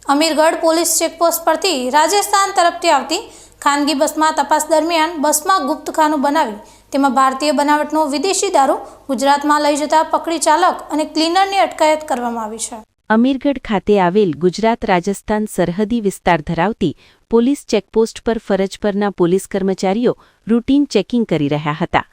Amirgadh police checkpost પરથી રાજસ્થાન તરફથી આવતી ખાનગી બસમાં તપાસ દરમિયાન બસમાં ગુપ્તખાનું બનાવી તેમાં ભારતીય બનાવટનો વિદેશી દારૂ ગુજરાતમાં લઈ જતા પકડી ચાલક અને ક્લીનરની અટકાયત કરવામાં આવી છે। અમીરગઢ ખાતે આવેલ ગુજરાત રાજસ્થાન સરહદી વિસ્તાર ધરાવતી પોલીસ ચેકપોસ્ટ પર ફરજ પરના પોલીસ કર્મચારીઓ રૂટીન ચેકિંગ કરી રહ્યા હતા।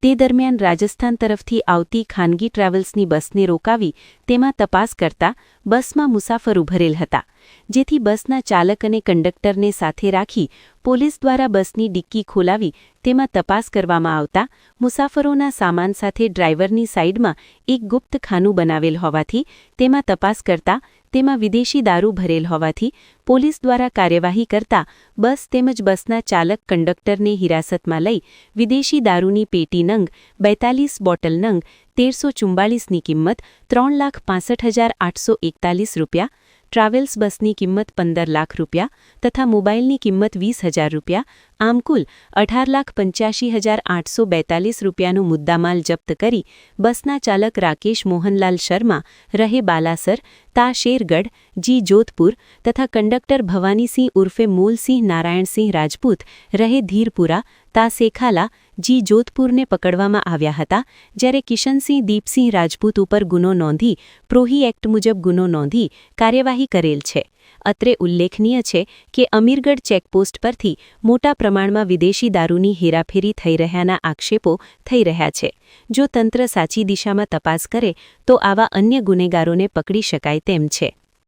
તે દરમિયાન રાજસ્થાન તરફથી આવતી ખાનગી ટ્રાવેલ્સની બસને રોકાવી તેમાં તપાસ કરતા બસમાં મુસાફરો ભરેલ હતા, જેથી બસના ચાલક અને કંડક્ટરને સાથે રાખી પોલીસ દ્વારા બસની ડિક્કી ખોલાવી તેમાં તપાસ કરવામાં આવતા મુસાફરોના સામાન સાથે ડ્રાઈવરની સાઈડમાં એક ગુપ્ત ખાનું બનાવેલ હોવાથી તેમાં તપાસ કરતા તેમાં વિદેશી દારૂ ભરેલ હોવાથી પોલીસ દ્વારા કાર્યવાહી કરતા બસ તેમજ બસના ચાલક કંડક્ટરને હિરાસતમાં લઈ વિદેશી દારૂની પેટી નંગ 42 બોટલ નંગ 1344ની કિંમત 3,65,841 રૂપિયા, ટ્રાવેલ્સ બસની કિંમત 15 લાખ રૂપિયા તથા મોબાઈલની કિંમત 20,000 રૂપિયા, આમ કુલ 18,85,842 રૂપિયાનો મુદ્દામાલ જપ્ત કરી બસના ચાલક રાકેશ મોહનલાલ શર્મા રહે બાલાસર તા શેરગઢ જી જોધપુર તથા કંડક્ટર ભવાનીસિંહ ઉર્ફે મૂલસિંહ નારાયણસિંહ રાજપૂત રહે ધીરપુરા તા સેખાલા જી જોધપુરને પકડવામાં આવ્યા હતા, જ્યારે કિશનસિંહ દીપસિંહ રાજપૂત ઉપર ગુનો નોંધી પ્રોહી એક્ટ મુજબ ગુનો નોંધી કાર્યવાહી કરેલ છે। અત્રે ઉલ્લેખનીય છે કે અમીરગઢ ચેકપોસ્ટ પરથી મોટા પ્રમાણમાં વિદેશી દારૂની હેરાફેરી થઈ રહ્યાના આક્ષેપો થઈ રહ્યા છે। જો તંત્ર સાચી દિશામાં તપાસ કરે તો આવા અન્ય ગુનેગારોને પકડી શકાય તેમ છે।